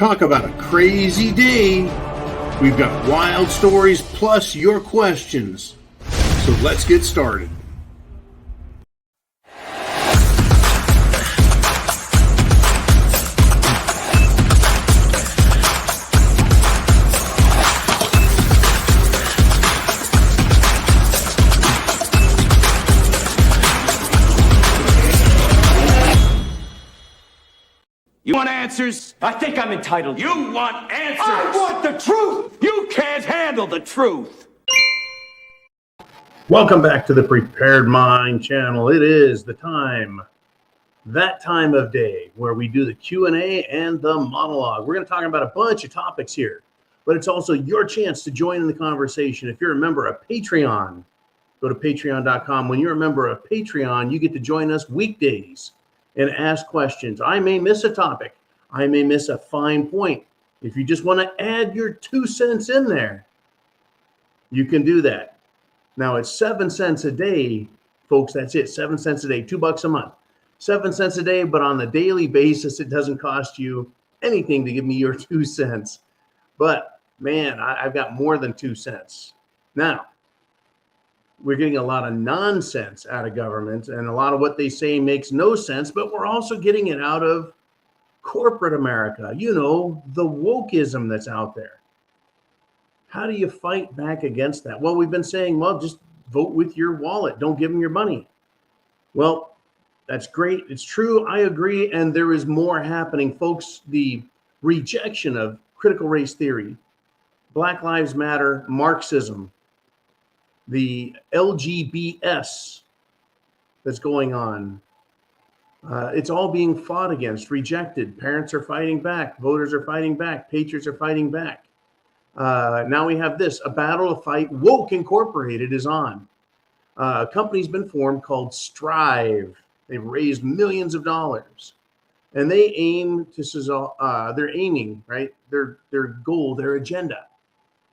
Talk about a crazy day. We've got wild stories plus your questions. So let's get started. You want answers? I think I'm entitled. You want answers? I want the truth! You can't handle the truth. Welcome back to the Prepared Mind channel. It is that time of day where we do the Q&A and the monologue. We're going to talk about a bunch of topics here, but it's also your chance to join in the conversation. If you're a member of Patreon, go to patreon.com. When you're a member of Patreon, you get to join us weekdays and ask questions. I may miss a topic. I may miss a fine point. If you just want to add your 2 cents in there, you can do that. Now it's 7 cents a day, folks. That's it. 7 cents a day, $2 a month. 7 cents a day, but on the daily basis, it doesn't cost you anything to give me your 2 cents. But man, I've got more than 2 cents. Now, we're getting a lot of nonsense out of government, and a lot of what they say makes no sense, but we're also getting it out of corporate America. You know, the wokeism that's out there. How do you fight back against that? Well, we've been saying, well, just vote with your wallet. Don't give them your money. Well, that's great. It's true. I agree. And there is more happening, folks. The rejection of critical race theory, Black Lives Matter, Marxism, the LGBS that's going on. It's all being fought against, rejected. Parents are fighting back. Voters are fighting back. Patriots are fighting back. Now we have this, a battle to fight. Woke Incorporated is on. A company's been formed called Strive. They've raised millions of dollars. And they aim to, they're aiming, right? Their goal, their agenda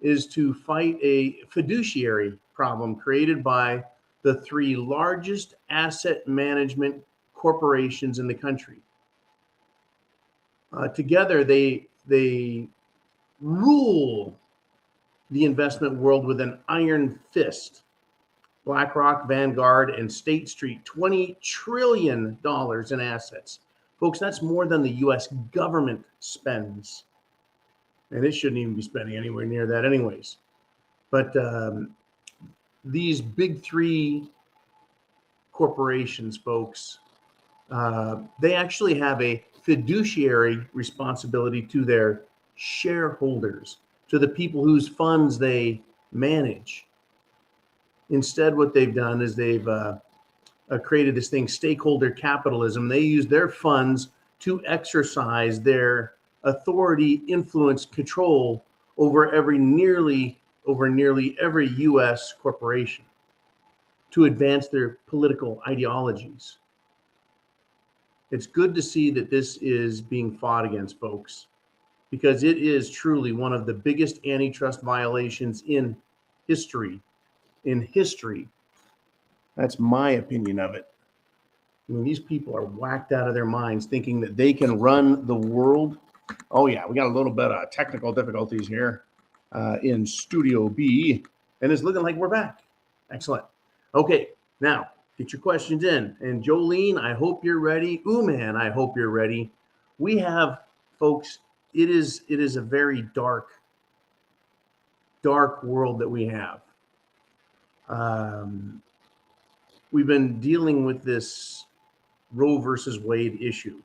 is to fight a fiduciary problem created by the 3 largest asset management corporations in the country. Together, they rule the investment world with an iron fist. BlackRock, Vanguard, and State Street, $20 trillion in assets. Folks, that's more than the U.S. government spends. And it shouldn't even be spending anywhere near that anyways. But these big 3 corporations, folks, they actually have a fiduciary responsibility to their shareholders, to the people whose funds they manage. Instead, what they've done is they've created this thing, stakeholder capitalism. They use their funds to exercise their authority, influence, control over nearly every U.S. corporation to advance their political ideologies. It's good to see that this is being fought against, folks, because it is truly one of the biggest antitrust violations in history. That's my opinion of it. I mean, these people are whacked out of their minds thinking that they can run the world. Oh yeah, we got a little bit of technical difficulties here in Studio B, and it's looking like we're back. Excellent. Okay, now get your questions in. And Jolene, I hope you're ready. Man, I hope you're ready. We have, folks, it is a very dark world that we have. We've been dealing with this Roe versus Wade issue,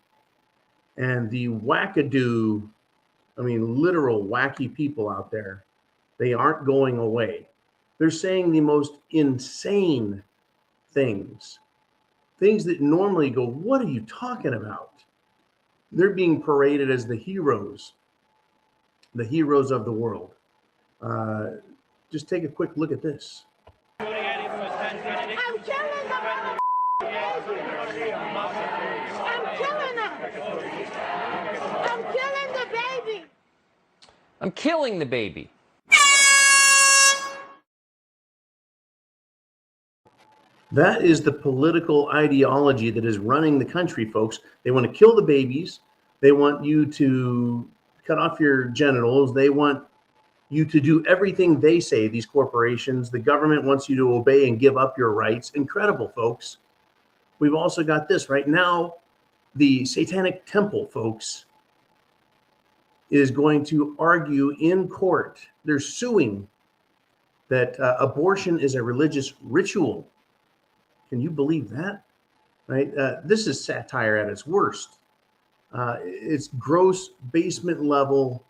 and the wackadoo, literal wacky people out there, they aren't going away. They're saying the most insane things that normally go, what are you talking about? They're being paraded as the heroes of the world. Just take a quick look at this. I'm killing the mother. I'm killing the baby. I'm killing the baby. That is the political ideology that is running the country, folks. They want to kill the babies. They want you to cut off your genitals. They want you to do everything they say, these corporations. The government wants you to obey and give up your rights. Incredible, folks. We've also got this right now. The Satanic Temple, folks, is going to argue in court. They're suing that abortion is a religious ritual. Can you believe that? Right? This is satire at its worst. It's gross basement level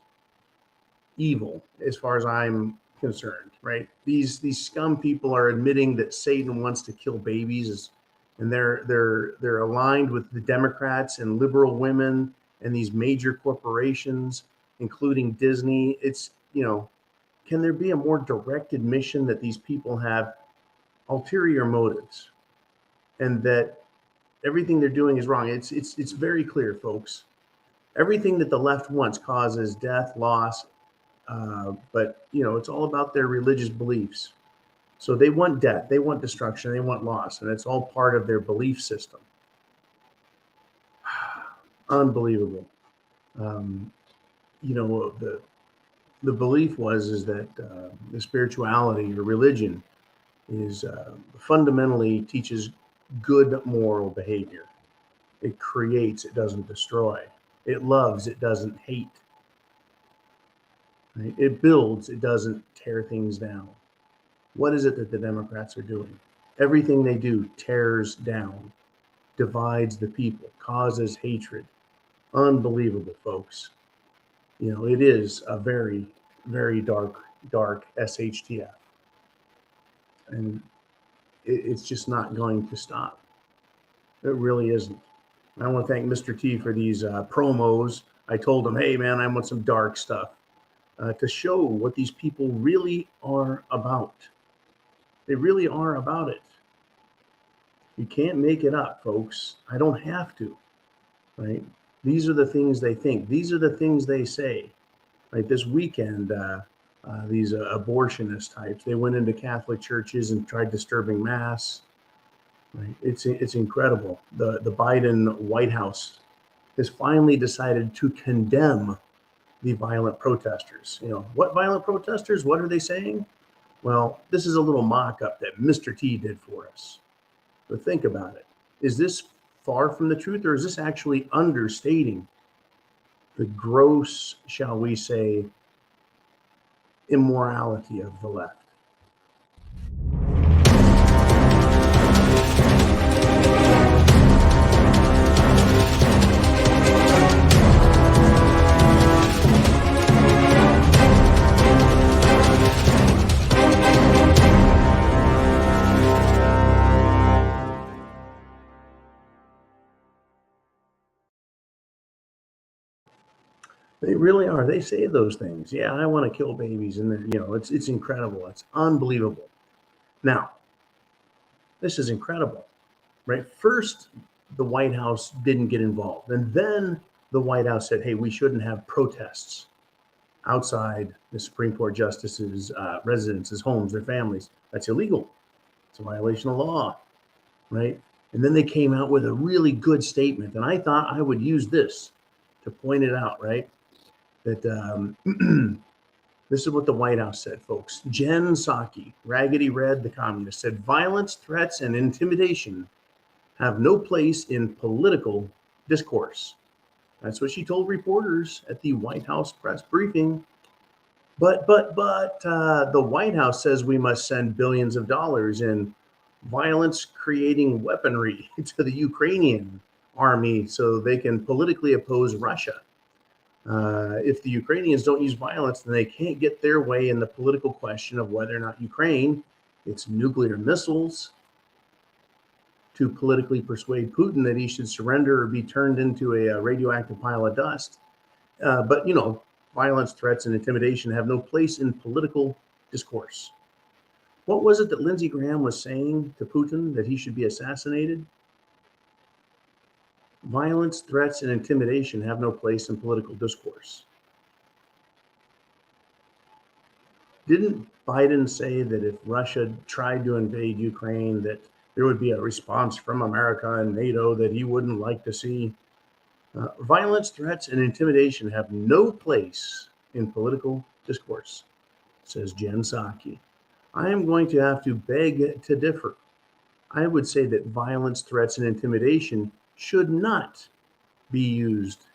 evil, as far as I'm concerned. Right? These scum people are admitting that Satan wants to kill babies, and they're aligned with the Democrats and liberal women and these major corporations, including Disney. It's, can there be a more direct admission that these people have ulterior motives and that everything they're doing is wrong? It's very clear, folks. Everything that the left wants causes death, loss, but it's all about their religious beliefs. So they want death, they want destruction, they want loss, and it's all part of their belief system. Unbelievable. The belief is that the spirituality or religion is fundamentally teaches good moral behavior. It creates, it doesn't destroy. It loves, it doesn't hate. Right? It builds, it doesn't tear things down. What is it that the Democrats are doing? Everything they do tears down, divides the people, causes hatred. Unbelievable, folks. It is a very, very dark SHTF. And it's just not going to stop. It really isn't. I want to thank Mr. T for these promos. I told him, hey, man, I want some dark stuff to show what these people really are about. They really are about it. You can't make it up, folks. I don't have to, right? These are the things they think. These are the things they say. Like this weekend, these abortionist types, they went into Catholic churches and tried disturbing mass. Right? It's incredible. The Biden White House has finally decided to condemn the violent protesters. What violent protesters? What are they saying? Well, this is a little mock-up that Mr. T did for us. But think about it. Is this far from the truth, or is this actually understating the gross, shall we say, immorality of the left? They really are. They say those things. Yeah, I want to kill babies, and then, it's incredible. It's unbelievable. Now, this is incredible, right? First, the White House didn't get involved, and then the White House said, "Hey, we shouldn't have protests outside the Supreme Court justices' residences, homes, their families. That's illegal. It's a violation of law," right? And then they came out with a really good statement, and I thought I would use this to point it out, right? That this is what the White House said, folks. Jen Psaki, Raggedy Red, the communist, said violence, threats, and intimidation have no place in political discourse. That's what she told reporters at the White House press briefing. But the White House says we must send billions of dollars in violence-creating weaponry to the Ukrainian army so they can politically oppose Russia. If the Ukrainians don't use violence, then they can't get their way in the political question of whether or not Ukraine gets nuclear missiles to politically persuade Putin that he should surrender or be turned into a radioactive pile of dust. But violence, threats, and intimidation have no place in political discourse. What was it that Lindsey Graham was saying to Putin, that he should be assassinated? Violence, threats, and intimidation have no place in political discourse. Didn't Biden say that if Russia tried to invade Ukraine, that there would be a response from America and NATO that he wouldn't like to see? Violence, threats, and intimidation have no place in political discourse, says Jen Psaki. I am going to have to beg to differ. I would say that violence, threats, and intimidation should not be used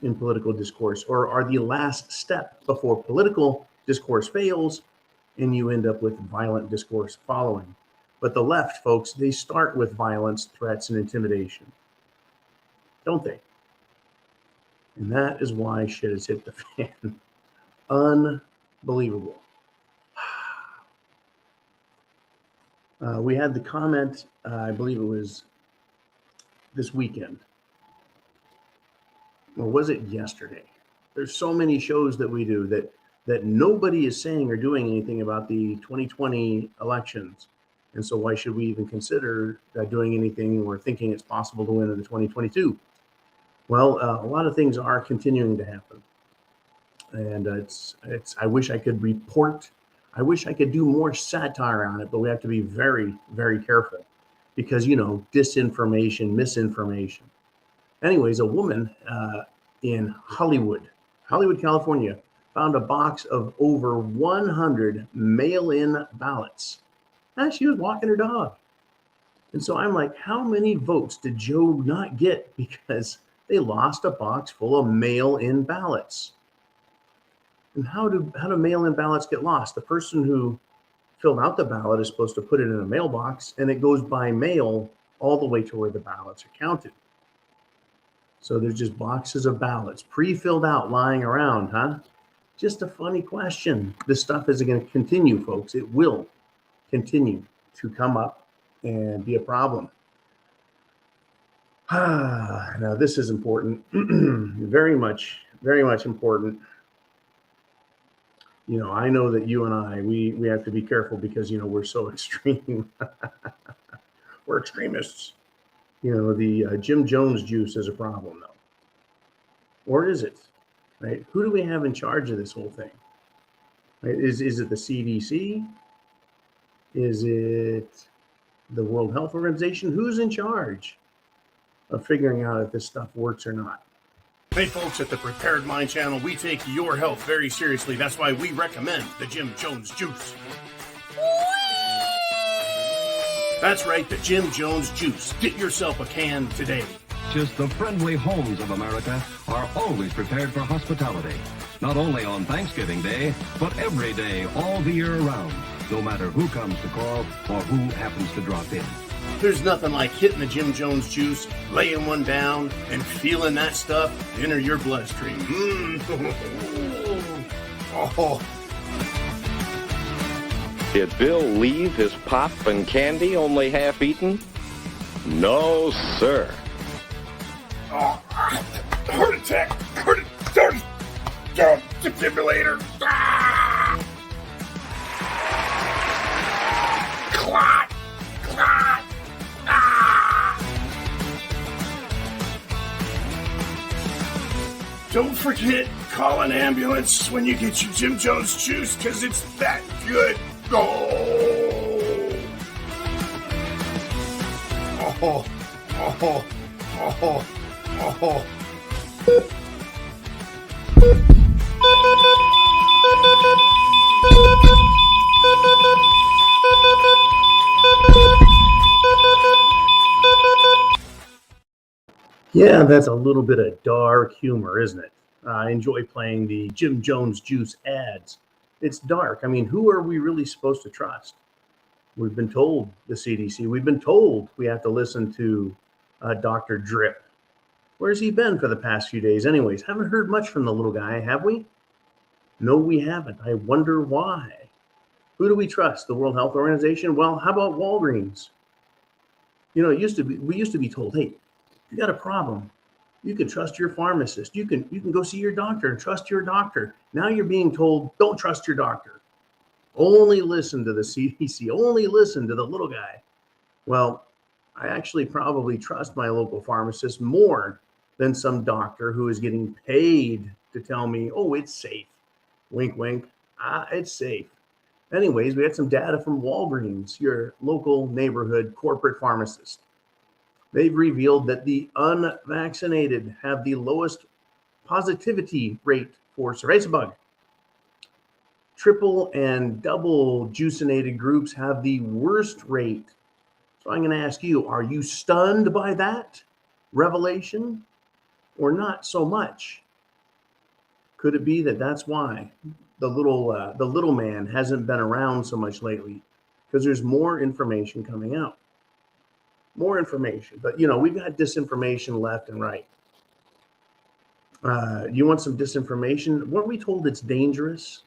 in political discourse, or are the last step before political discourse fails and you end up with violent discourse following. But the left, folks, they start with violence, threats, and intimidation, don't they? And that is why shit has hit the fan. Unbelievable. We had the comment, I believe it was this weekend. Or was it yesterday? There's so many shows that we do that nobody is saying or doing anything about the 2020 elections. And so why should we even consider doing anything or thinking it's possible to win in the 2022? Well, a lot of things are continuing to happen. And I wish I could report. I wish I could do more satire on it, but we have to be very, very careful because, disinformation, misinformation. Anyways, a woman in Hollywood, California, found a box of over 100 mail-in ballots. And she was walking her dog. And so I'm like, how many votes did Joe not get because they lost a box full of mail-in ballots? And how do mail-in ballots get lost? The person who filled out the ballot is supposed to put it in a mailbox, and it goes by mail all the way to where the ballots are counted. So there's just boxes of ballots pre-filled out lying around, huh? Just a funny question. This stuff isn't going to continue, folks. It will continue to come up and be a problem. Now this is important. Very much important. I know that you and I, we have to be careful because, we're so extreme. We're extremists. The Jim Jones juice is a problem, though. Or is it? Right? Who do we have in charge of this whole thing? Right? Is it the CDC? Is it the World Health Organization? Who's in charge of figuring out if this stuff works or not? Hey folks, at the Prepared Mind channel, we take your health very seriously. That's why we recommend the Jim Jones juice. That's right, the Jim Jones juice. Get yourself a can today. Just the friendly homes of America are always prepared for hospitality. Not only on Thanksgiving Day, but every day, all the year around. No matter who comes to call or who happens to drop in. There's nothing like hitting the Jim Jones juice, laying one down, and feeling that stuff enter your bloodstream. Oh. Did Bill leave his pop and candy only half eaten? No, sir. Oh, heart attack. Defibrillator. Clot. Don't forget, call an ambulance when you get your Jim Jones juice, because it's that good. Yeah, that's a little bit of dark humor, isn't it? I enjoy playing the Jim Jones juice ads. It's dark. I mean, who are we really supposed to trust? We've been told the CDC. We've been told we have to listen to Dr. Drip. Where's he been for the past few days? Anyways, haven't heard much from the little guy, have we? No, we haven't. I wonder why. Who do we trust? The World Health Organization? Well, how about Walgreens? We used to be told, hey, if you got a problem, you can trust your pharmacist. You can go see your doctor and trust your doctor. Now you're being told, don't trust your doctor. Only listen to the CDC. Only listen to the little guy. Well, I actually probably trust my local pharmacist more than some doctor who is getting paid to tell me, oh, it's safe. Wink, wink. It's safe. Anyways, we had some data from Walgreens, your local neighborhood corporate pharmacist. They've revealed that the unvaccinated have the lowest positivity rate for cerveza bug. Triple and double juicinated groups have the worst rate. So I'm going to ask you, are you stunned by that revelation or not so much? Could it be that that's why the little man hasn't been around so much lately? Because there's more information coming out. More information. But, we've got disinformation left and right. You want some disinformation? Weren't we told it's dangerous?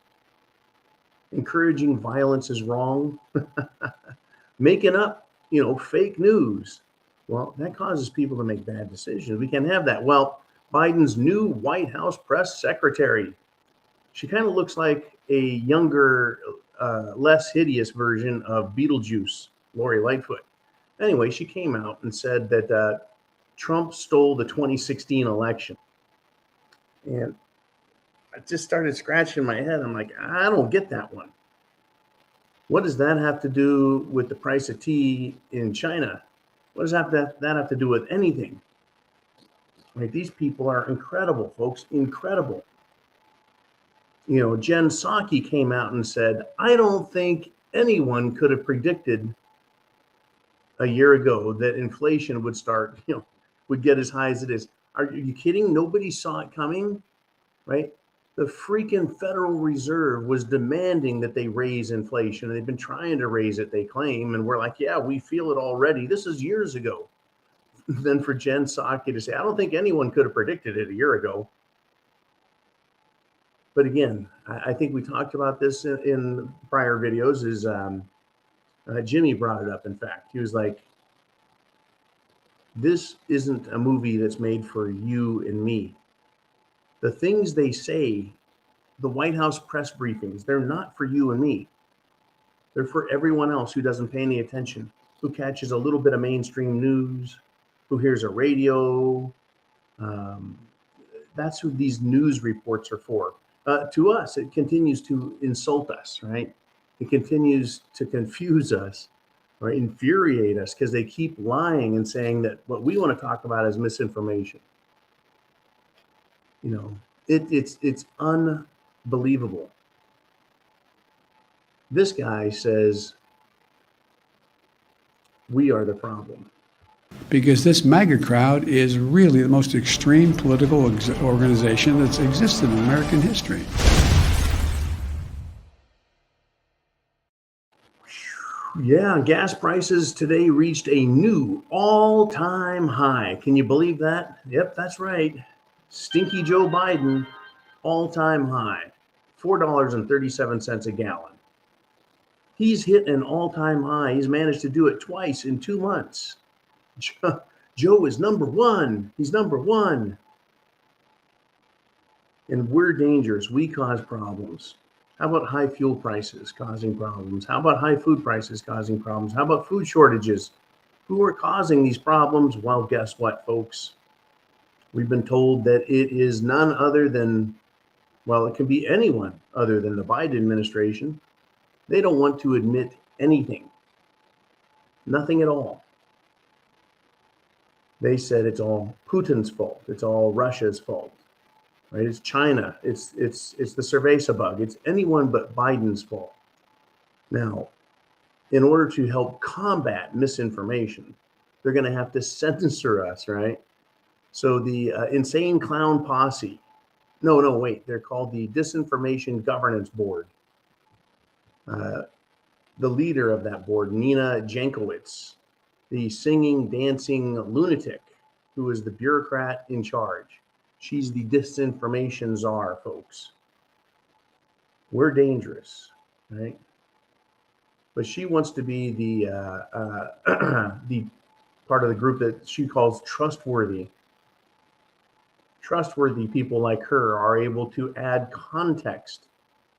Encouraging violence is wrong. Making up, fake news. Well, that causes people to make bad decisions. We can't have that. Well, Biden's new White House press secretary, she kind of looks like a younger, less hideous version of Beetlejuice, Lori Lightfoot. Anyway, she came out and said that Trump stole the 2016 election. And I just started scratching my head. I'm like, I don't get that one. What does that have to do with the price of tea in China? What does that have to do with anything? Right? These people are incredible, folks, incredible. Jen Psaki came out and said, I don't think anyone could have predicted a year ago that inflation would start, would get as high as it is. Are you kidding? Nobody saw it coming, right? The freaking Federal Reserve was demanding that they raise inflation. They've been trying to raise it, they claim. And we're like, yeah, we feel it already. This is years ago. Then for Jen Psaki to say, I don't think anyone could have predicted it a year ago. But again, I think we talked about this in prior videos. Jimmy brought it up, in fact. He was like, this isn't a movie that's made for you and me. The things they say, the White House press briefings, they're not for you and me. They're for everyone else who doesn't pay any attention, who catches a little bit of mainstream news, who hears a radio. That's who these news reports are for. To us, it continues to insult us, right? It continues to confuse us or infuriate us because they keep lying and saying that what we want to talk about is misinformation. It's unbelievable. This guy says we are the problem. Because this MAGA crowd is really the most extreme political organization that's existed in American history. Yeah, gas prices today reached a new all-time high. Can you believe that? Yep, that's right. Stinky Joe Biden, all-time high, $4.37 a gallon. He's hit an all-time high. He's managed to do it twice in 2 months. Joe is number one. He's number one. And we're dangerous. We cause problems. How about high fuel prices causing problems? How about high food prices causing problems? How about food shortages? Who are causing these problems? Well, guess what, folks? We've been told that it is none other than, well, it can be anyone other than the Biden administration. They don't want to admit anything. Nothing at all. They said it's all Putin's fault. It's all Russia's fault. Right? It's China. It's the cerveza bug. It's anyone but Biden's fault. Now, in order to help combat misinformation, they're going to have to censor us, right? So the insane clown posse. No, wait. They're called the Disinformation Governance Board. The leader of that board, Nina Jankowicz, the singing, dancing lunatic who is the bureaucrat in charge. She's the disinformation czar, folks. We're dangerous, right? But she wants to be the the part of the group that she calls trustworthy. Trustworthy people like her are able to add context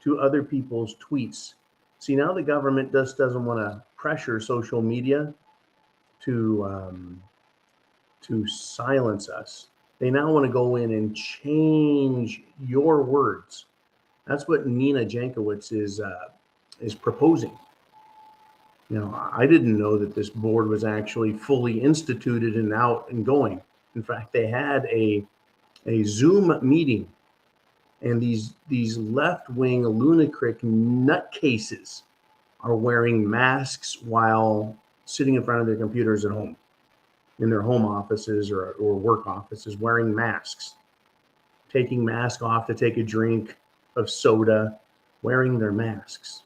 to other people's tweets. See, now the government just doesn't want to pressure social media to silence us. They now want to go in and change your words. That's what Nina Jankowicz is proposing. I didn't know that this board was actually fully instituted and out and going. In fact, they had a Zoom meeting, and these left-wing lunatic nutcases are wearing masks while sitting in front of their computers at home, in their home offices or work offices, wearing masks, taking masks off to take a drink of soda, wearing their masks.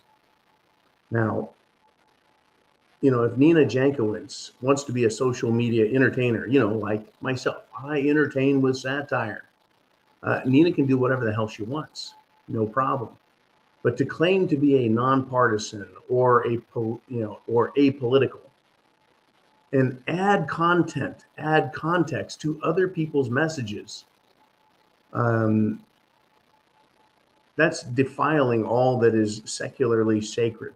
Now, if Nina Jankowicz wants to be a social media entertainer, like myself, I entertain with satire. Nina can do whatever the hell she wants, no problem. But to claim to be a nonpartisan or apolitical, and add context to other people's messages, that's defiling all that is secularly sacred.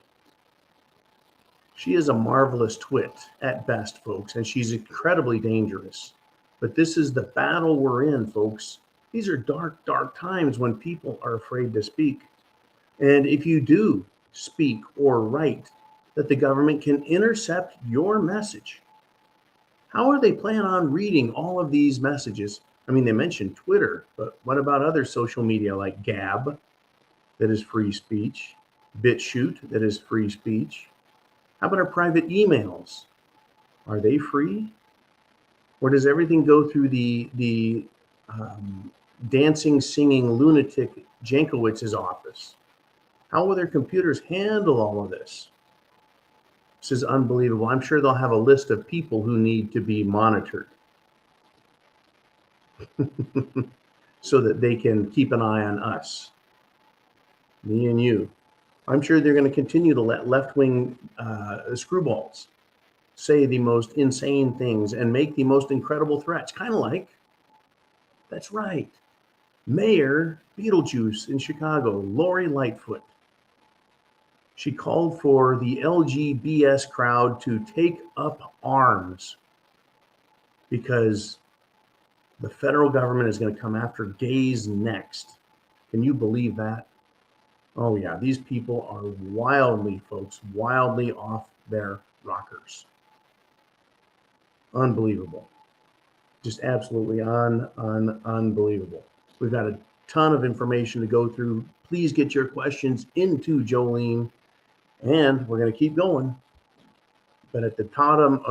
She is a marvelous twit at best, folks, and she's incredibly dangerous. But this is the battle we're in, folks. These are dark, dark times when people are afraid to speak. And if you do speak or write, that the government can intercept your message. How are they planning on reading all of these messages? I mean, they mentioned Twitter, but what about other social media like Gab, that is free speech, BitChute, that is free speech? How about our private emails? Are they free? Or does everything go through the dancing, singing lunatic Jankowicz's office? How will their computers handle all of this? This is unbelievable. I'm sure they'll have a list of people who need to be monitored so that they can keep an eye on us, me and you. I'm sure they're going to continue to let left-wing screwballs say the most insane things and make the most incredible threats. Kind of like, that's right, Mayor Beetlejuice in Chicago, Lori Lightfoot. She called for the LGBS crowd to take up arms because the federal government is going to come after gays next. Can you believe that? Oh yeah, these people are wildly, folks, wildly off their rockers. Unbelievable. Just absolutely unbelievable. We've got a ton of information to go through. Please get your questions into Jolene, and we're going to keep going. But at the bottom,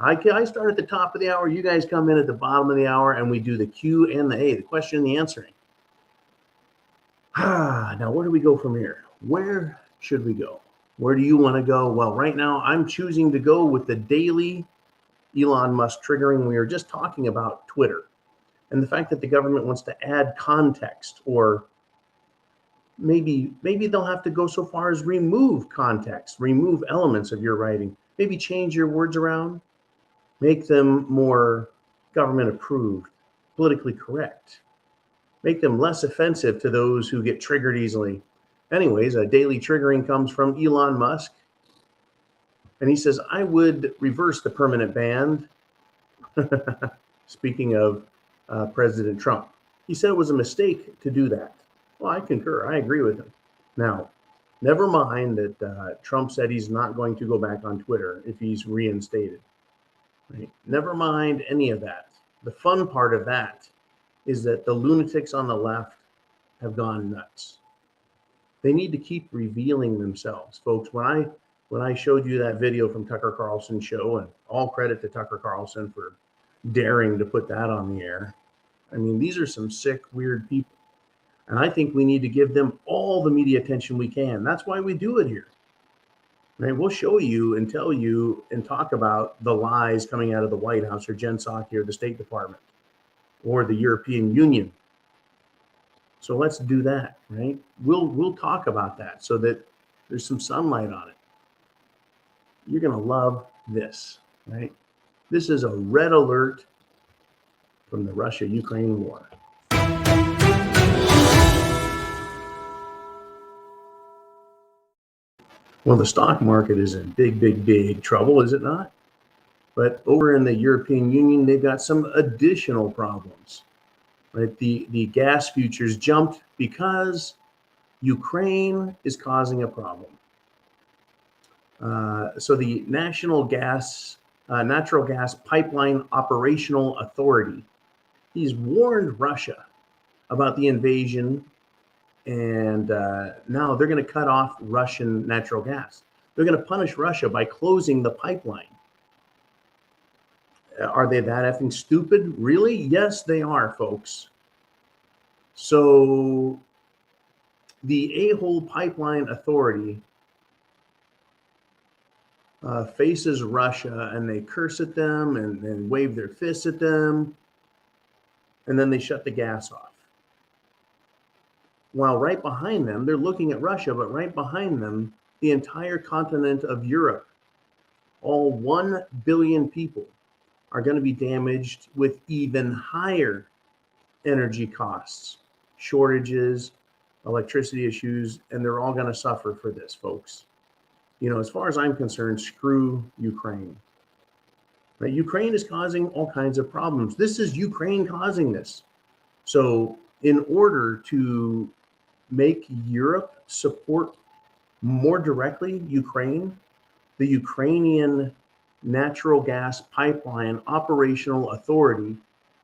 I start at the top of the hour. You guys come in at the bottom of the hour, and we do the Q and the A, the question and the answering. Now, where do we go from here? Where should we go? Where do you want to go? Well, right now, I'm choosing to go with the daily Elon Musk triggering. We were just talking about Twitter and the fact that the government wants to add context, or maybe they'll have to go so far as remove context, remove elements of your writing, maybe change your words around, make them more government approved, politically correct, make them less offensive to those who get triggered easily. Anyways, a daily triggering comes from Elon Musk. And he says, I would reverse the permanent ban. Speaking of President Trump, he said it was a mistake to do that. Well, I concur. I agree with him. Now, never mind that Trump said he's not going to go back on Twitter if he's reinstated. Right? Never mind any of that. The fun part of that is that the lunatics on the left have gone nuts. They need to keep revealing themselves, folks. When I showed you that video from Tucker Carlson's show, and all credit to Tucker Carlson for daring to put that on the air. I mean, these are some sick, weird people. And I think we need to give them all the media attention we can. That's why we do it here. Right? We'll show you and tell you and talk about the lies coming out of the White House or Jen Psaki or the State Department or the European Union. So let's do that, right? We'll talk about that so that there's some sunlight on it. You're going to love this, right? This is a red alert from the Russia-Ukraine war. Well, the stock market is in big trouble, is it not? But over in the European Union, they've got some additional problems. Right? The gas futures jumped because Ukraine is causing a problem. So the Natural Gas Pipeline Operational Authority, he's warned Russia about the invasion, and now they're going to cut off Russian natural gas. They're going to punish Russia by closing the pipeline. Are they that effing stupid? Really? Yes, they are, folks. So the A-hole Pipeline Authority faces Russia, and they curse at them and wave their fists at them, and then they shut the gas off. While right behind them, they're looking at Russia, but right behind them, the entire continent of Europe, all 1 billion people, are going to be damaged with even higher energy costs, shortages, electricity issues, and they're all going to suffer for this, folks. You know, as far as I'm concerned, screw Ukraine. Right? Ukraine is causing all kinds of problems. This is Ukraine causing this. So in order to make Europe support more directly Ukraine, the Ukrainian Natural Gas Pipeline Operational Authority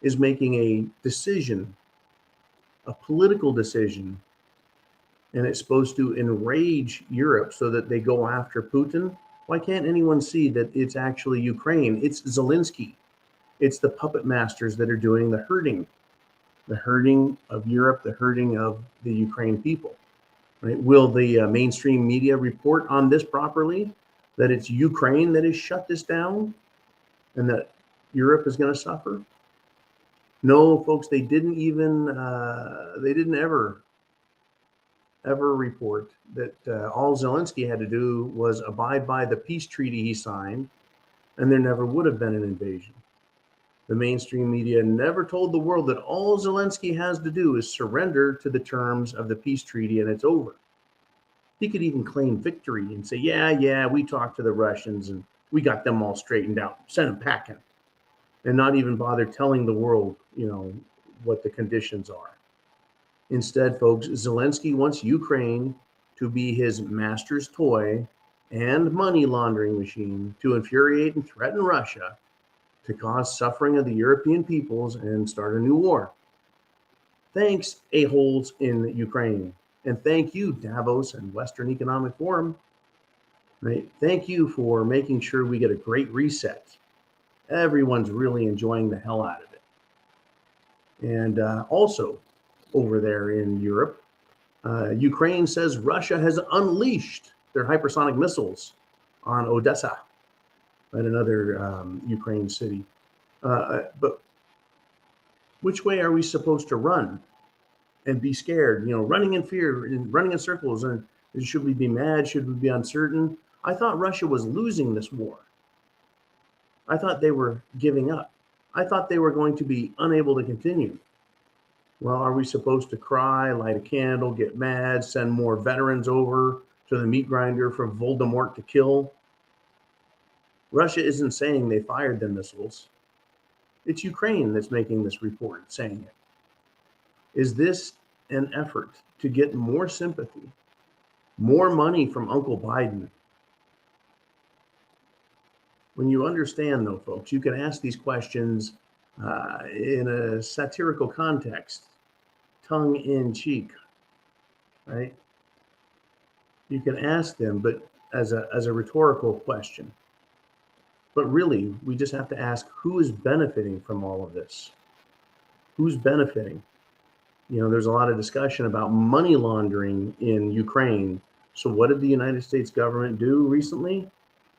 is making a decision, a political decision, and it's supposed to enrage Europe so that they go after Putin. Why can't anyone see that it's actually Ukraine? It's Zelensky. It's the puppet masters that are doing the hurting of Europe, the hurting of the Ukraine people. Right? Will the mainstream media report on this properly? That it's Ukraine that has shut this down and that Europe is going to suffer? No, folks, they didn't even, they didn't ever report that all Zelensky had to do was abide by the peace treaty he signed, and there never would have been an invasion. The mainstream media never told the world that all Zelensky has to do is surrender to the terms of the peace treaty and it's over. He could even claim victory and say, yeah, we talked to the Russians and we got them all straightened out, sent them packing, and not even bother telling the world, you know, what the conditions are. Instead, folks, Zelensky wants Ukraine to be his master's toy and money laundering machine to infuriate and threaten Russia, to cause suffering of the European peoples and start a new war. Thanks, a-holes in Ukraine. And thank you, Davos and Western Economic Forum. Right? Thank you for making sure we get a great reset. Everyone's really enjoying the hell out of it. And also, over there in Europe, Ukraine says Russia has unleashed their hypersonic missiles on Odessa, at another Ukraine city. But which way are we supposed to run and be scared? You know, running in fear and running in circles. And should we be mad? Should we be uncertain? I thought Russia was losing this war. I thought they were giving up. I thought they were going to be unable to continue. Well, are we supposed to cry, light a candle, get mad, send more veterans over to the meat grinder for Voldemort to kill? Russia isn't saying they fired the missiles. It's Ukraine that's making this report, saying it. Is this an effort to get more sympathy, more money from Uncle Biden? When you understand, though, folks, you can ask these questions in a satirical context, tongue in cheek, right? You can ask them, but as a rhetorical question. But really, we just have to ask, who is benefiting from all of this? Who's benefiting? You know, there's a lot of discussion about money laundering in Ukraine. So what did the United States government do recently?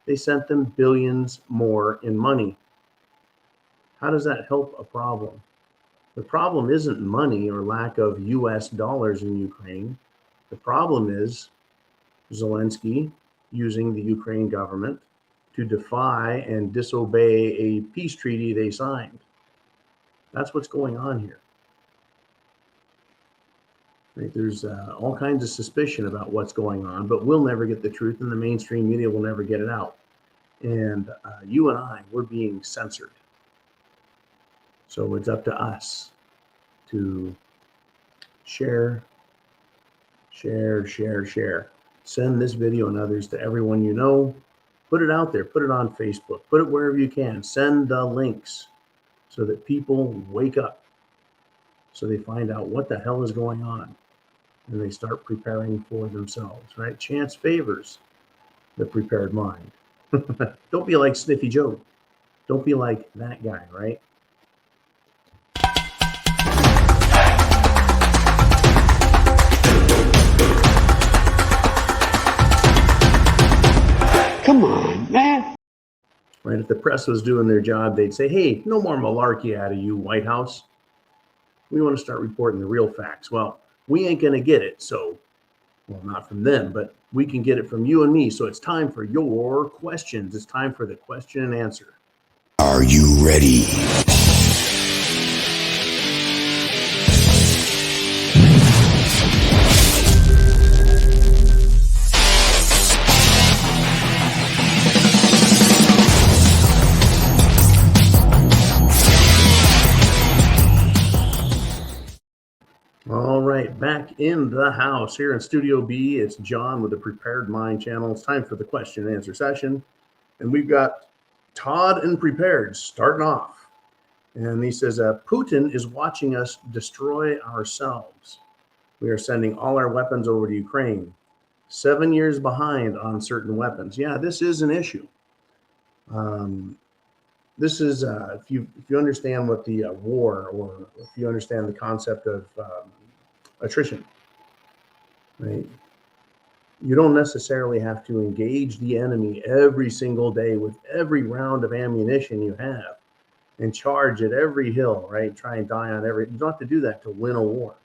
They sent them billions more in money. How does that help a problem? The problem isn't money or lack of US dollars in Ukraine. The problem is Zelensky using the Ukraine government to defy and disobey a peace treaty they signed. That's what's going on here. Right? There's all kinds of suspicion about what's going on, but we'll never get the truth, and the mainstream media will never get it out. And you and I, we're being censored. So it's up to us to share. Send this video and others to everyone you know. Put it out there. Put it on Facebook. Put it wherever you can. Send the links so that people wake up, so they find out what the hell is going on, and they start preparing for themselves, right? Chance favors the prepared mind. Don't be like Sniffy Joe. Don't be like that guy, right? Come on, man. Right? If the press was doing their job, they'd say, hey, no more malarkey out of you, White House. We want to start reporting the real facts. Well, we ain't going to get it. So, well, not from them, but we can get it from you and me. So it's time for your questions. It's time for the question and answer. Are you ready? All right, back in the house here in Studio B. It's John with the Prepared Mind channel. It's time for the question and answer session. And we've got Todd and Prepared starting off. And he says, Putin is watching us destroy ourselves. We are sending all our weapons over to Ukraine. 7 years behind on certain weapons. Yeah, this is an issue. This is, if you understand what the war, or if you understand the concept of attrition, right? You don't necessarily have to engage the enemy every single day with every round of ammunition you have and charge at every hill, right? Try and die on every, you don't have to do that to win a war.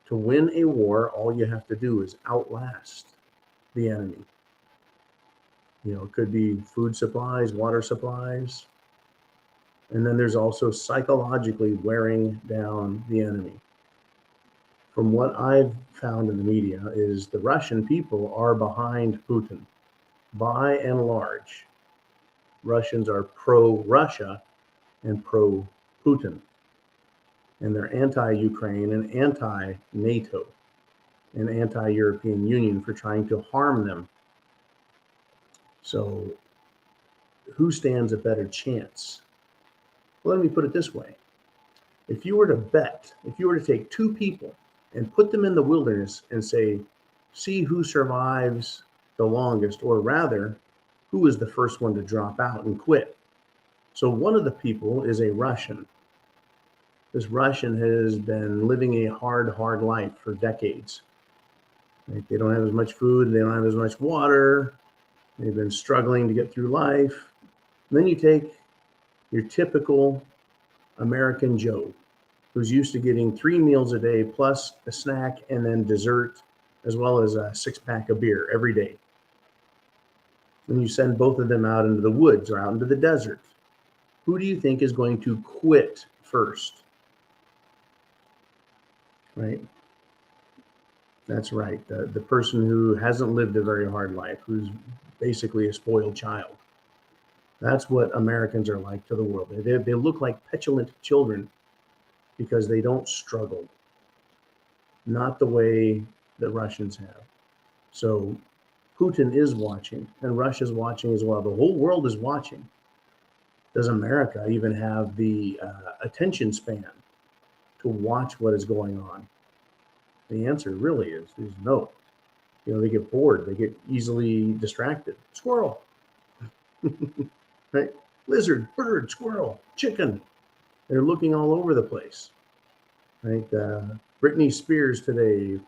To win a war, all you have to do is outlast the enemy. You know, it could be food supplies, water supplies. And then there's also psychologically wearing down the enemy. From what I've found in the media is the Russian people are behind Putin. By and large, Russians are pro-Russia and pro-Putin. And they're anti-Ukraine and anti-NATO and anti-European Union for trying to harm them. So who stands a better chance? Well, let me put it this way. If you were to bet, if you were to take two people and put them in the wilderness and say, see who survives the longest, or rather, who is the first one to drop out and quit. So one of the people is a Russian. This Russian has been living a hard life for decades. Right? They don't have as much food, they don't have as much water, they've been struggling to get through life. And then you take your typical American Joe, who's used to getting 3 meals a day plus a snack and then dessert, as well as a 6-pack of beer every day. And you send both of them out into the woods or out into the desert. Who do you think is going to quit first? Right? That's right. The person who hasn't lived a very hard life, who's basically a spoiled child. That's what Americans are like to the world. They look like petulant children because they don't struggle. Not the way the Russians have. So Putin is watching, and Russia's watching as well. The whole world is watching. Does America even have the attention span to watch what is going on? The answer really is no. You know, they get bored. They get easily distracted. Squirrel. Right? Lizard, bird, squirrel, chicken. They're looking all over the place. Right? Britney Spears today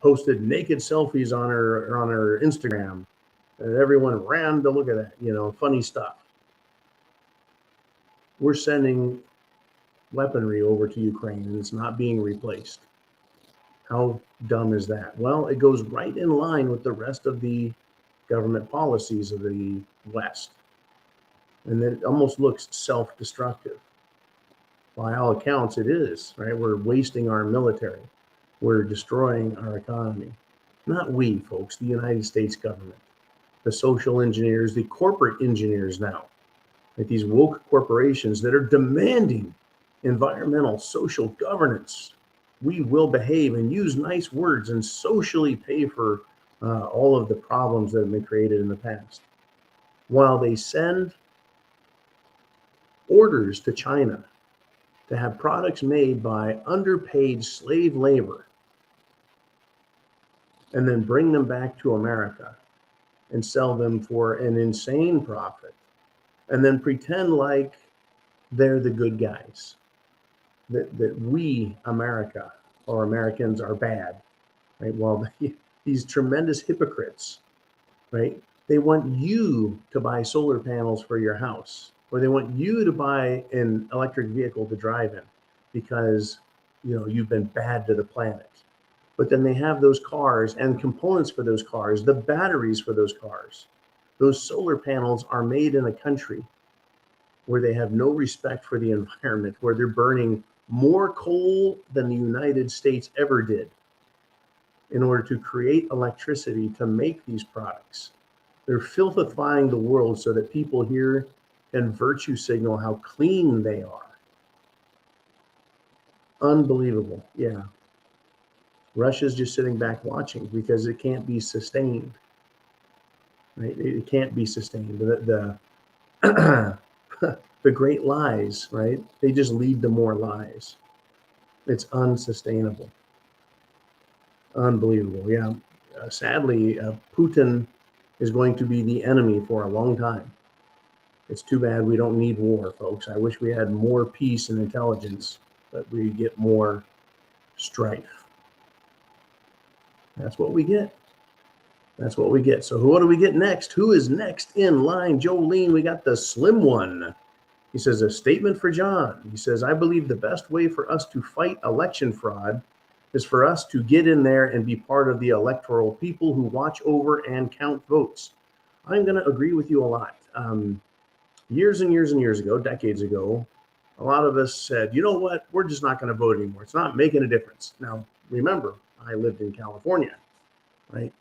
posted naked selfies on her Instagram, and everyone ran to look at that. You know, funny stuff. We're sending weaponry over to Ukraine, and it's not being replaced. How dumb is that? Well, it goes right in line with the rest of the government policies of the West. And then it almost looks self-destructive. By all accounts, it is, right? We're wasting our military. We're destroying our economy. Not we, folks, the United States government, the social engineers, the corporate engineers now, like these woke corporations that are demanding environmental, social governance. We will behave and use nice words and socially pay for all of the problems that have been created in the past. While they send orders to China to have products made by underpaid slave labor and then bring them back to America and sell them for an insane profit, and then pretend like they're the good guys, that we, America, or Americans are bad, right? Well, these tremendous hypocrites, right? They want you to buy solar panels for your house, or they want you to buy an electric vehicle to drive in because, you've been bad to the planet. But then they have those cars and components for those cars, the batteries for those cars. Those solar panels are made in a country where they have no respect for the environment, where they're burning more coal than the United States ever did in order to create electricity to make these products. They're filthifying the world so that people here can virtue signal how clean they are. Unbelievable. Yeah. Russia's just sitting back watching because it can't be sustained. Right? It can't be sustained. The the great lies, right? They just lead to more lies. It's unsustainable. Unbelievable. Yeah. Sadly, Putin is going to be the enemy for a long time. It's too bad we don't need war, folks. I wish we had more peace and intelligence, but we get more strife. That's what we get. That's what we get. So what do we get next? Who is next in line? Jolene, we got the slim one. He says, a statement for John. He says, I believe the best way for us to fight election fraud is for us to get in there and be part of the electoral people who watch over and count votes. I'm going to agree with you a lot. Years and years and years ago, decades ago, a lot of us said, you know what, we're just not going to vote anymore. It's not making a difference. Now, remember, I lived in California, right?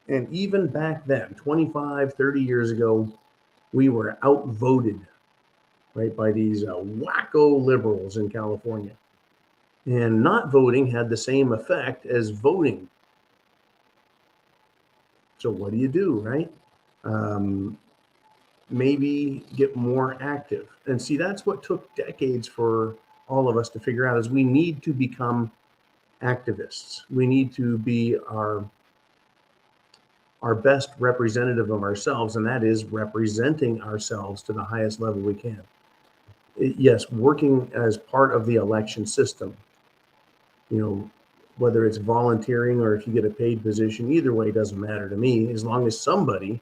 And even back then, 25, 30 years ago, we were outvoted, right, by these wacko liberals in California. And not voting had the same effect as voting. So what do, right? Maybe get more active. And see, that's what took decades for all of us to figure out, is we need to become activists. We need to be our best representative of ourselves, and that is representing ourselves to the highest level we can. Yes, working as part of the election system, whether it's volunteering or if you get a paid position, either way doesn't matter to me, as long as somebody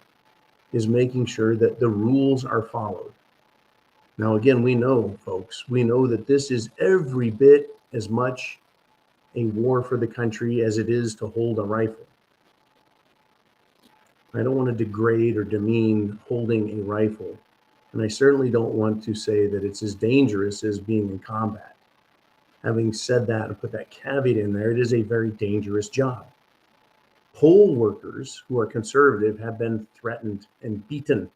is making sure that the rules are followed. Now, again, we know, folks, we know that this is every bit as much a war for the country as it is to hold a rifle. I don't want to degrade or demean holding a rifle. And I certainly don't want to say that it's as dangerous as being in combat. Having said that and put that caveat in there, it is a very dangerous job. Poll workers who are conservative have been threatened and beaten.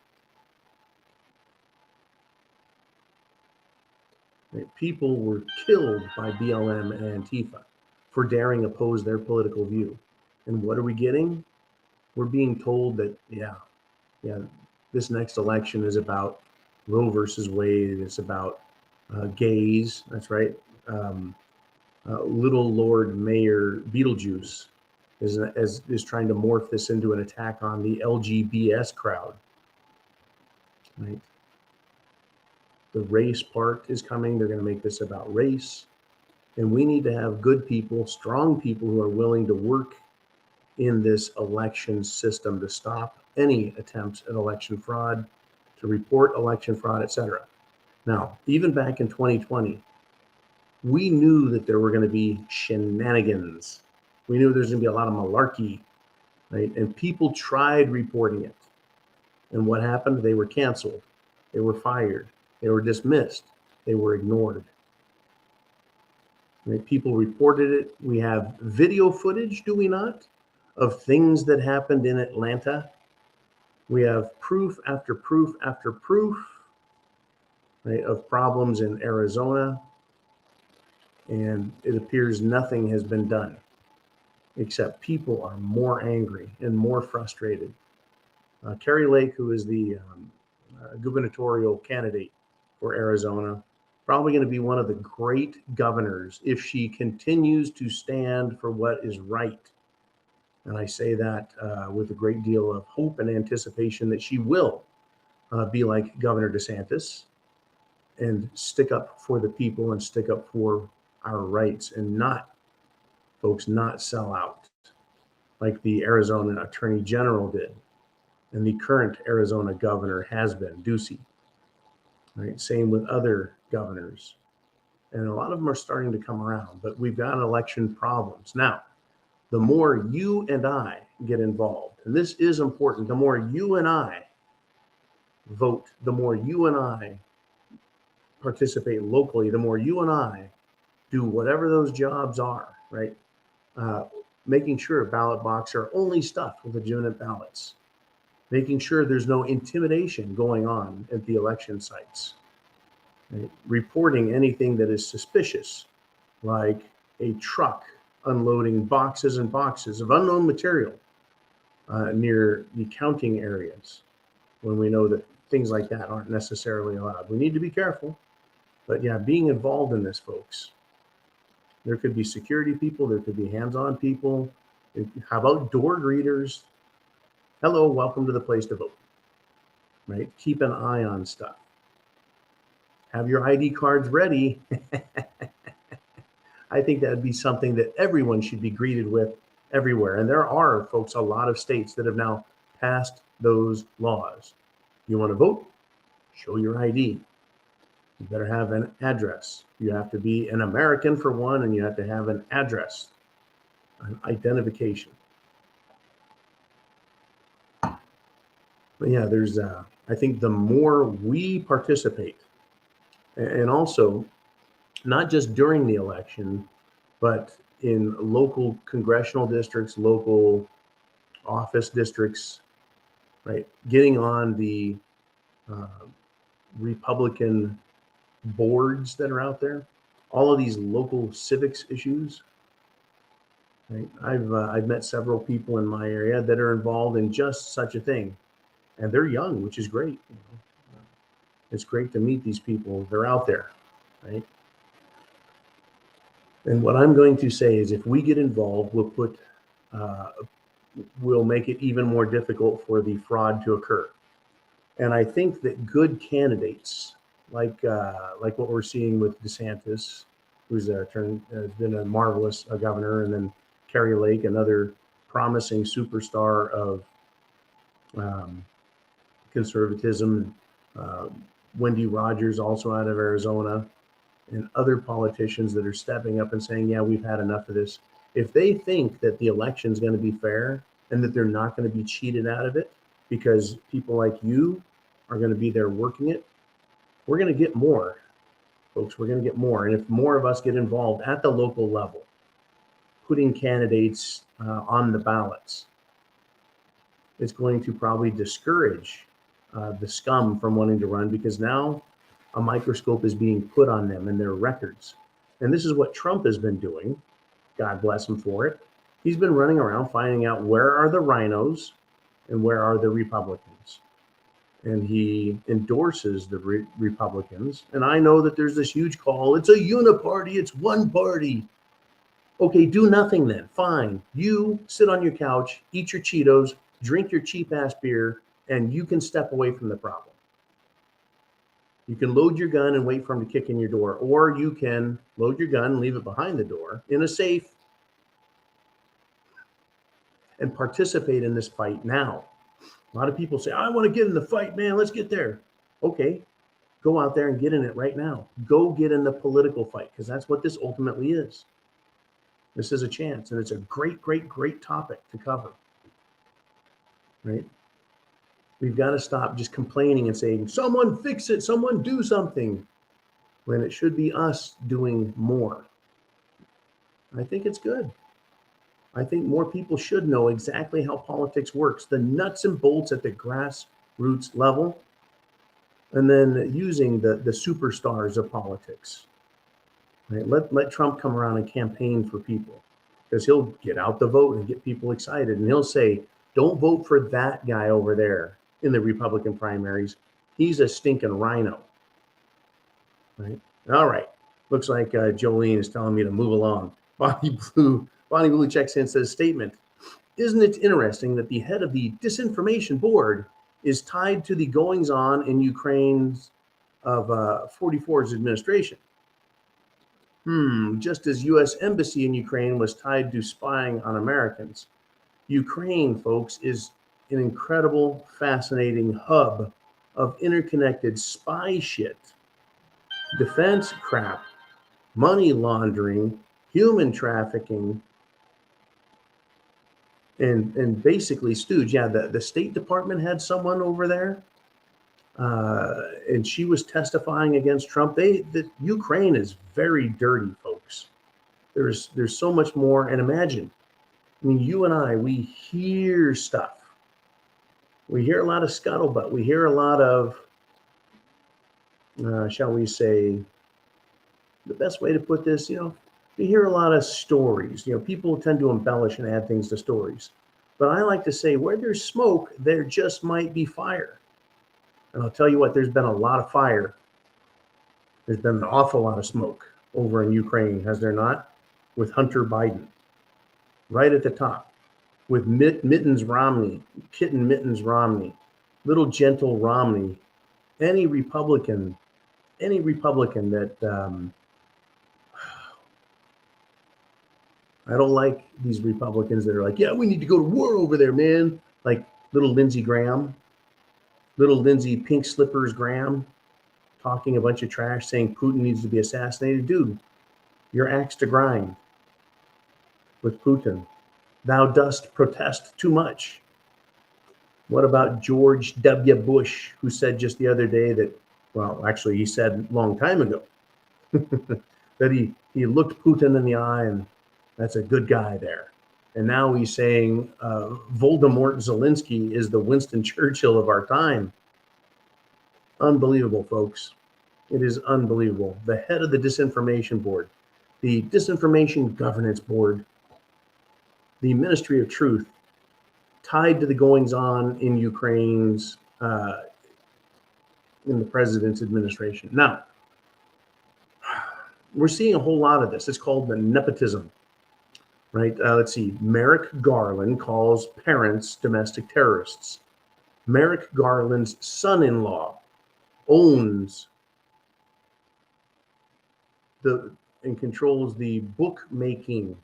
Right? People were killed by BLM and Antifa for daring oppose their political view. And what are we getting? We're being told that, this next election is about Roe versus Wade. It's about gays. That's right. Little Lord Mayor Beetlejuice is trying to morph this into an attack on the LGBTs crowd. Right. The race part is coming. They're going to make this about race. And we need to have good people, strong people who are willing to work in this election system to stop any attempts at election fraud, to report election fraud, etc. Now, even back in 2020, we knew that there were going to be shenanigans. We knew there's going to be a lot of malarkey, right? And people tried reporting it. And what happened? They were canceled. They were fired. They were dismissed. They were ignored. Right? People reported it. We have video footage, do we not, of things that happened in Atlanta. We have proof after proof after proof, right, of problems in Arizona. And it appears nothing has been done. except people are more angry and more frustrated. Carrie Lake, who is the gubernatorial candidate for Arizona, probably going to be one of the great governors if she continues to stand for what is right. And I say that with a great deal of hope and anticipation that she will be like Governor DeSantis and stick up for the people and stick up for our rights and not, folks, not sell out like the Arizona Attorney General did and the current Arizona governor has been, Ducey. Right? Same with other governors. And a lot of them are starting to come around, but we've got election problems. Now, the more you and I get involved, and this is important, the more you and I vote, the more you and I participate locally, the more you and I do whatever those jobs are, right? Making sure ballot boxes are only stuffed with legitimate ballots, making sure there's no intimidation going on at the election sites, right? Reporting anything that is suspicious, like a truck unloading boxes and boxes of unknown material near the counting areas when we know that things like that aren't necessarily allowed. We need to be careful, but yeah, being involved in this, folks. There could be security people, there could be hands-on people. How about door greeters? Hello, welcome to the place to vote, right? Keep an eye on stuff. Have your ID cards ready. I think that would be something that everyone should be greeted with everywhere. And there are, folks, a lot of states that have now passed those laws. You want to vote? Show your ID. You better have an address. You have to be an American for one, and you have to have an address, an identification. But yeah, there's, I think the more we participate, and also not just during the election, but in local congressional districts, local office districts, right? Getting on the Republican boards that are out there, all of these local civics issues. Right? I've met several people in my area that are involved in just such a thing, and they're young, which is great. You know? It's great to meet these people. They're out there, right? And what I'm going to say is, if we get involved, we'll make it even more difficult for the fraud to occur. And I think that good candidates, like what we're seeing with DeSantis, who's has been a marvelous governor, and then Carrie Lake, another promising superstar of conservatism, Wendy Rogers, also out of Arizona, and other politicians that are stepping up and saying, yeah, we've had enough of this. If they think that the election is going to be fair and that they're not going to be cheated out of it because people like you are going to be there working it, we're going to get more, folks. We're going to get more. And if more of us get involved at the local level, putting candidates on the ballots, it's going to probably discourage the scum from wanting to run, because now a microscope is being put on them and their records. And this is what Trump has been doing. God bless him for it. He's been running around finding out where are the rhinos and where are the Republicans. And he endorses the Republicans. And I know that there's this huge call. It's a uniparty. It's one party. Okay, do nothing then. Fine. You sit on your couch, eat your Cheetos, drink your cheap ass beer, and you can step away from the problem. You can load your gun and wait for him to kick in your door, or you can load your gun and leave it behind the door in a safe and participate in this fight now. A lot of people say, I want to get in the fight, man. Let's get there. Okay, go out there and get in it right now. Go get in the political fight, because that's what this ultimately is. This is a chance, and it's a great, great, great topic to cover, right? We've got to stop just complaining and saying, someone fix it, someone do something, when it should be us doing more. I think it's good. I think more people should know exactly how politics works, the nuts and bolts at the grassroots level, and then using the superstars of politics. Right? Let Trump come around and campaign for people. because he'll get out the vote and get people excited. And he'll say, don't vote for that guy over there in the Republican primaries. He's a stinking rhino. Right? All right. Looks like Jolene is telling me to move along. Bonnie Blue checks in and says, statement. Isn't it interesting that the head of the disinformation board is tied to the goings on in Ukraine's of 44's administration? Just as U.S. Embassy in Ukraine was tied to spying on Americans. Ukraine, folks, is an incredible, fascinating hub of interconnected spy shit, defense crap, money laundering, human trafficking, and basically stooge. Yeah, the State Department had someone over there, and she was testifying against Trump. The Ukraine is very dirty, folks. There's so much more. And imagine, I mean, you and I, we hear stuff. We hear a lot of scuttlebutt. We hear a lot of, shall we say, the best way to put this, we hear a lot of stories. People tend to embellish and add things to stories. But I like to say, where there's smoke, there just might be fire. And I'll tell you what, there's been a lot of fire. There's been an awful lot of smoke over in Ukraine, has there not? With Hunter Biden, right at the top. With Mittens Romney, Kitten Mittens Romney, little gentle Romney, any Republican that, I don't like these Republicans that are like, yeah, we need to go to war over there, man. Like little Lindsey Graham, little Lindsey Pink Slippers Graham, talking a bunch of trash, saying Putin needs to be assassinated. Dude, you're axe to grind with Putin. Thou dost protest too much. What about George W. Bush, who said just the other day that, well, actually he said a long time ago, that he looked Putin in the eye and that's a good guy there. And now he's saying Voldemort Zelensky is the Winston Churchill of our time. Unbelievable, folks. It is unbelievable. The head of the disinformation board, the disinformation governance board, the Ministry of Truth, tied to the goings on in Ukraine's, in the president's administration. Now, we're seeing a whole lot of this. It's called the nepotism. Right? Let's see. Merrick Garland calls parents domestic terrorists. Merrick Garland's son-in-law owns and controls the bookmaking,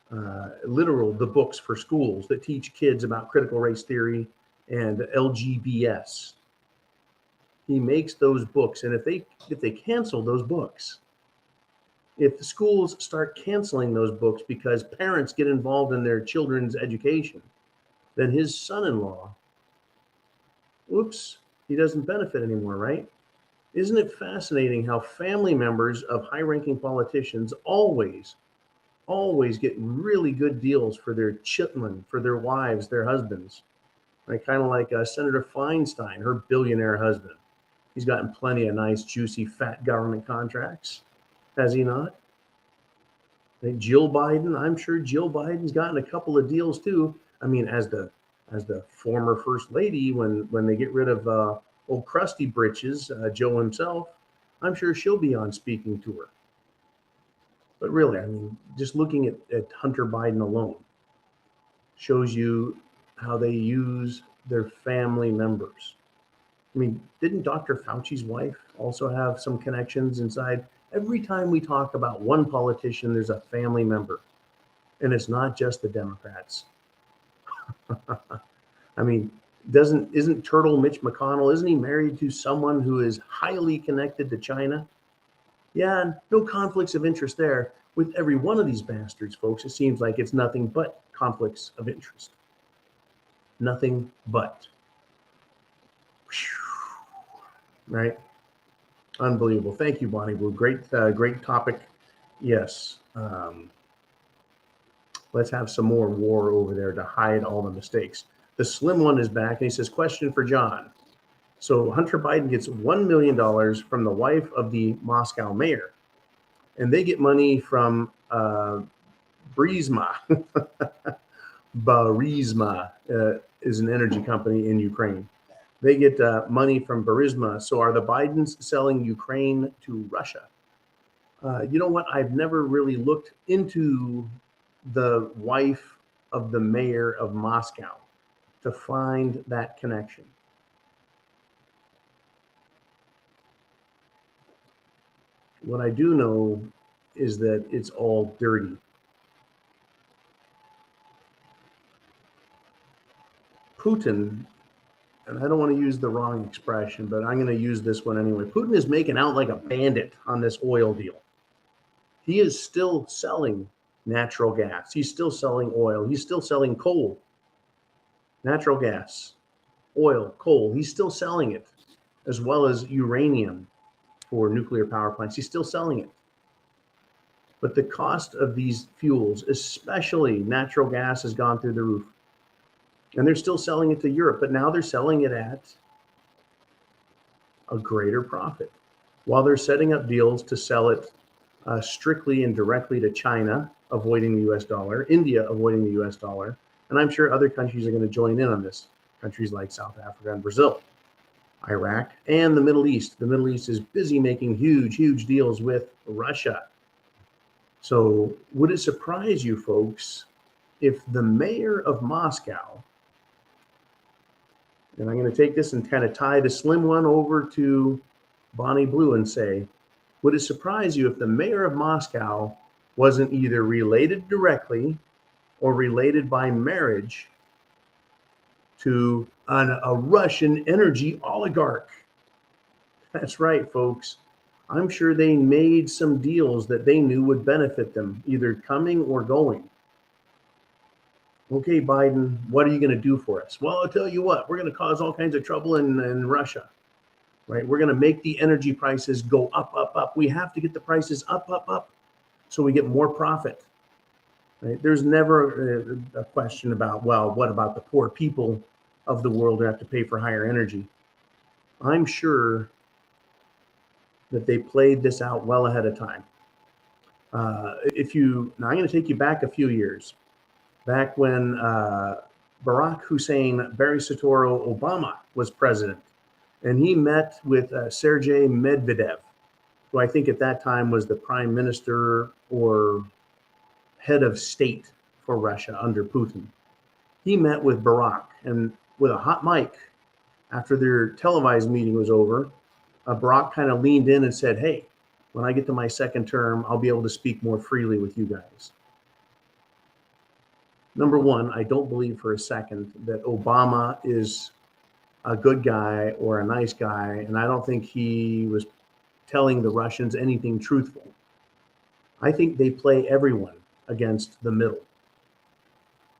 the books for schools that teach kids about critical race theory and LGBS. He makes those books, and if they cancel those books, if the schools start canceling those books because parents get involved in their children's education, then his son-in-law, he doesn't benefit anymore, right? Isn't it fascinating how family members of high-ranking politicians always get really good deals for their children, for their wives, their husbands, right? Kind of like Senator Feinstein, her billionaire husband. He's gotten plenty of nice, juicy, fat government contracts. Has he not? Jill Biden, I'm sure Jill Biden's gotten a couple of deals too. I mean, as the former first lady, when they get rid of old crusty britches, Joe himself, I'm sure she'll be on speaking tour. But really, I mean, just looking at Hunter Biden alone shows you how they use their family members. I mean, didn't Dr. Fauci's wife also have some connections inside? Every time we talk about one politician, there's a family member. And it's not just the Democrats. I mean, isn't Turtle Mitch McConnell, isn't he married to someone who is highly connected to China? Yeah, no conflicts of interest there. With every one of these bastards, folks, it seems like it's nothing but conflicts of interest. Nothing but. Right? Unbelievable. Thank you, Bonnie Blue. Great topic. Yes. Let's have some more war over there to hide all the mistakes. The Slim One is back, and he says, question for John. So Hunter Biden gets $1 million from the wife of the Moscow mayor, and they get money from Burisma. Burisma is an energy company in Ukraine. They get money from Burisma. So are the Bidens selling Ukraine to Russia? You know what? I've never really looked into the wife of the mayor of Moscow to find that connection. What I do know is that it's all dirty. Putin, and I don't want to use the wrong expression, but I'm going to use this one anyway. Putin is making out like a bandit on this oil deal. He is still selling natural gas. He's still selling oil. He's still selling coal, natural gas, oil, coal. He's still selling it, as well as uranium for nuclear power plants. He's still selling it. But the cost of these fuels, especially natural gas, has gone through the roof. And they're still selling it to Europe, but now they're selling it at a greater profit. While they're setting up deals to sell it strictly and directly to China, avoiding the US dollar, India avoiding the US dollar, and I'm sure other countries are going to join in on this. Countries like South Africa and Brazil, Iraq, and the Middle East. The Middle East is busy making huge, huge deals with Russia. So would it surprise you folks if the mayor of Moscow, and I'm going to take this and kind of tie the slim one over to Bonnie Blue and say, would it surprise you if the mayor of Moscow wasn't either related directly or related by marriage to a Russian energy oligarch? That's right, folks. I'm sure they made some deals that they knew would benefit them, either coming or going. Okay, Biden, what are you going to do for us? Well, I'll tell you what, we're going to cause all kinds of trouble in Russia, right? We're going to make the energy prices go up, up, up. We have to get the prices up, up, up, so we get more profit, right? There's never a question about, well, what about the poor people of the world who have to pay for higher energy? I'm sure that they played this out well ahead of time. Now I'm going to take you back a few years. Back when Barack Hussein Barry-Soetoro Obama was president, and he met with Sergei Medvedev, who I think at that time was the prime minister or head of state for Russia under Putin. He met with Barack, and with a hot mic, after their televised meeting was over, Barack kind of leaned in and said, hey, when I get to my second term, I'll be able to speak more freely with you guys. Number one, I don't believe for a second that Obama is a good guy or a nice guy, and I don't think he was telling the Russians anything truthful. I think they play everyone against the middle.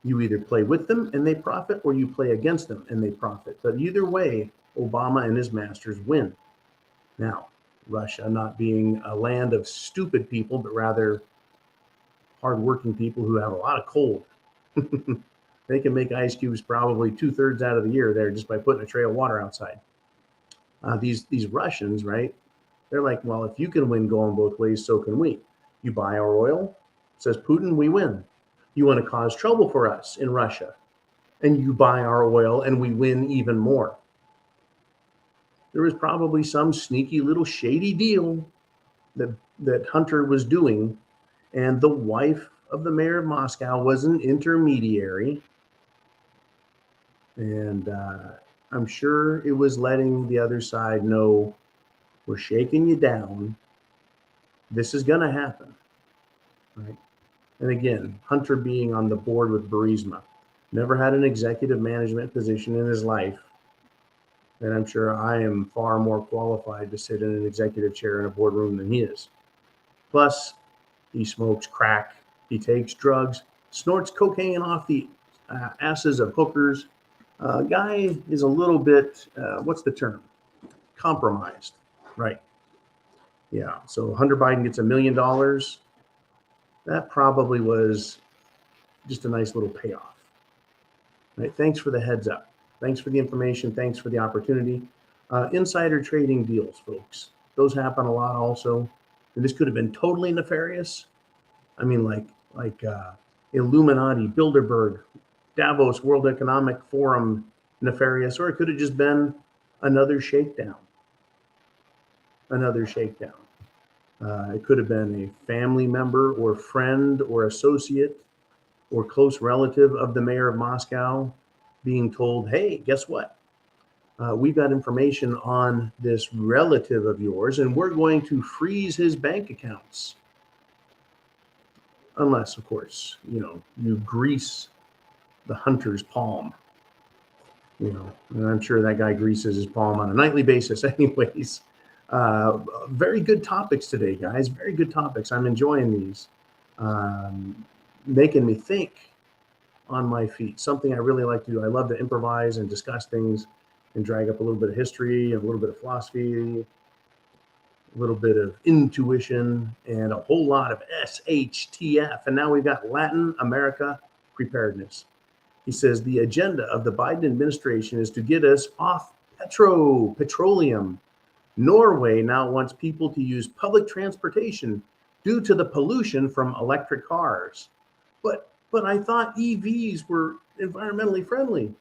You either play with them and they profit, or you play against them and they profit. But either way, Obama and his masters win. Now, Russia not being a land of stupid people, but rather hardworking people who have a lot of coal. They can make ice cubes probably 2/3 out of the year there just by putting a tray of water outside. These Russians, right? They're like, well, if you can win going both ways, so can we. You buy our oil, says Putin, we win. You want to cause trouble for us in Russia, and you buy our oil and we win even more. There was probably some sneaky little shady deal that Hunter was doing, and the wife of the mayor of Moscow was an intermediary, and I'm sure it was letting the other side know, we're shaking you down. This is going to happen, right? And again, Hunter being on the board with Burisma, never had an executive management position in his life. And I'm sure I am far more qualified to sit in an executive chair in a boardroom than he is. Plus, he smokes crack, he takes drugs, snorts cocaine off the asses of hookers. Guy is a little bit, what's the term? Compromised, right? Yeah, so Hunter Biden gets $1 million. That probably was just a nice little payoff, right? Thanks for the heads up. Thanks for the information. Thanks for the opportunity. Insider trading deals, folks. Those happen a lot also. And this could have been totally nefarious. I mean, like Illuminati, Bilderberg, Davos, World Economic Forum, nefarious, or it could have just been another shakedown. Another shakedown. It could have been a family member or friend or associate or close relative of the mayor of Moscow being told, hey, guess what? We've got information on this relative of yours, and we're going to freeze his bank accounts. Unless, of course, you grease the hunter's palm. And I'm sure that guy greases his palm on a nightly basis anyways. Very good topics today, guys. Very good topics. I'm enjoying these. Making me think on my feet. Something I really like to do. I love to improvise and discuss things and drag up a little bit of history, a little bit of philosophy, a little bit of intuition, and a whole lot of SHTF. And now we've got Latin America preparedness. He says the agenda of the Biden administration is to get us off petroleum. Norway now wants people to use public transportation due to the pollution from electric cars. But I thought EVs were environmentally friendly.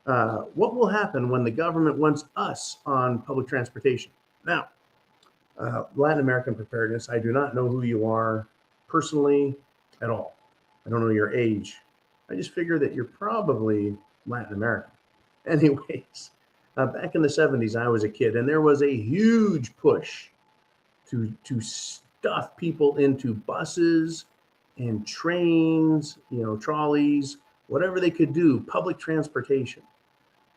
What will happen when the government wants us on public transportation? Now, Latin American preparedness, I do not know who you are personally at all. I don't know your age. I just figure that you're probably Latin American. Anyways, back in the 70s, I was a kid, and there was a huge push to stuff people into buses and trains, trolleys, whatever they could do, public transportation.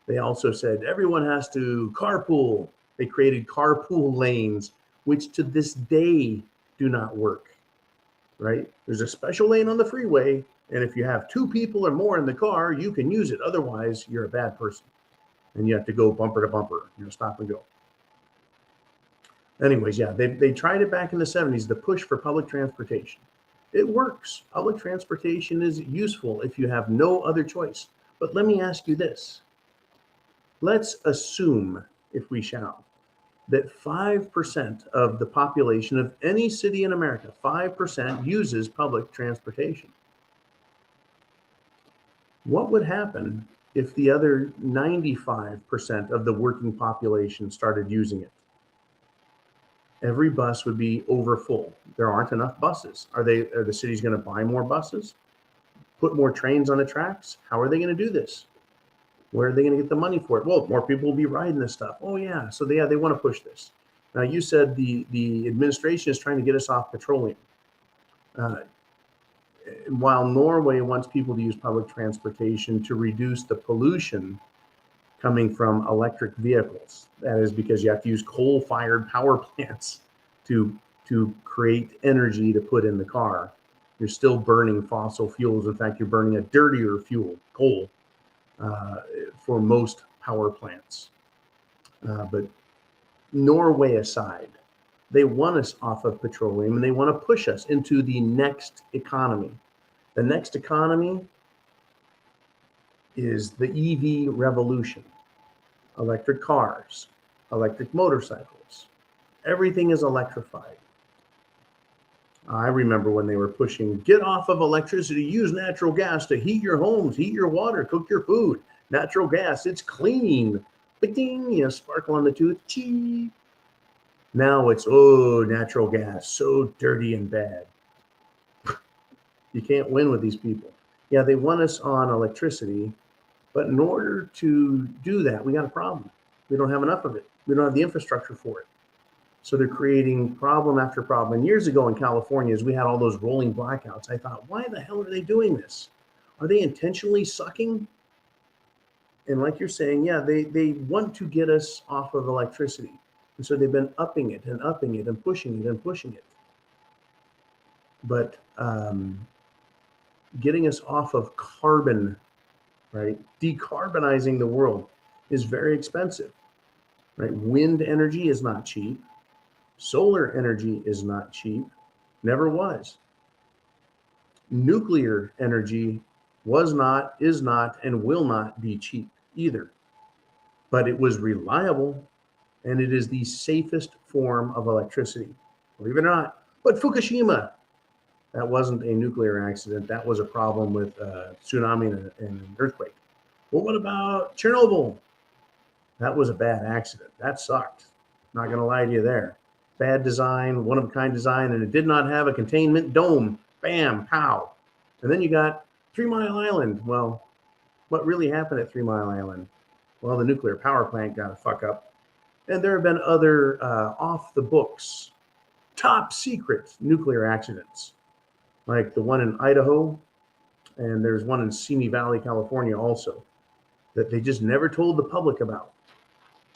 They also said everyone has to carpool. They created carpool lanes, which to this day do not work, right? There's a special lane on the freeway, and if you have two people or more in the car, you can use it. Otherwise, you're a bad person, and you have to go bumper to bumper, stop and go. Anyways, yeah, they tried it back in the 70s, the push for public transportation. It works. Public transportation is useful if you have no other choice. But let me ask you this. Let's assume, if we shall, that 5% of the population of any city in America, 5% uses public transportation. What would happen if the other 95% of the working population started using it? Every bus would be over full. There aren't enough buses. Are the cities going to buy more buses? Put more trains on the tracks? How are they going to do this? Where are they going to get the money for it? Well, more people will be riding this stuff. Oh yeah, so they want to push this. Now you said the administration is trying to get us off petroleum. While Norway wants people to use public transportation to reduce the pollution coming from electric vehicles. That is because you have to use coal-fired power plants to create energy to put in the car. You're still burning fossil fuels. In fact, you're burning a dirtier fuel, coal, for most power plants. But Norway aside, they want us off of petroleum, and they want to push us into the next economy. The next economy is the EV revolution. Electric cars, electric motorcycles, everything is electrified. I remember when they were pushing, get off of electricity, use natural gas to heat your homes, heat your water, cook your food. Natural gas, it's clean. Ding, sparkle on the tooth, cheap. Now it's, natural gas, so dirty and bad. You can't win with these people. Yeah, they want us on electricity, but in order to do that, we got a problem. We don't have enough of it. We don't have the infrastructure for it. So they're creating problem after problem. And years ago in California, as we had all those rolling blackouts, I thought, why the hell are they doing this? Are they intentionally sucking? And like you're saying, yeah, they want to get us off of electricity. And so they've been upping it and upping it and pushing it and pushing it. But getting us off of carbon, right? Decarbonizing the world is very expensive, right? Wind energy is not cheap. Solar energy is not cheap, never was. Nuclear energy was not, is not, and will not be cheap either. But it was reliable, and it is the safest form of electricity, believe it or not. But Fukushima, That wasn't a nuclear accident. That was a problem with tsunami and an earthquake. Well, what about Chernobyl? That was a bad accident. That sucked. Not going to lie to you there. Bad design, one of a kind design, and it did not have a containment dome. Bam, pow. And then you got 3 Mile Island. Well, what really happened at 3 Mile Island? Well, the nuclear power plant got a fuck up. And there have been other off the books, top secret nuclear accidents, like the one in Idaho, and there's one in Simi Valley, California also, that they just never told the public about.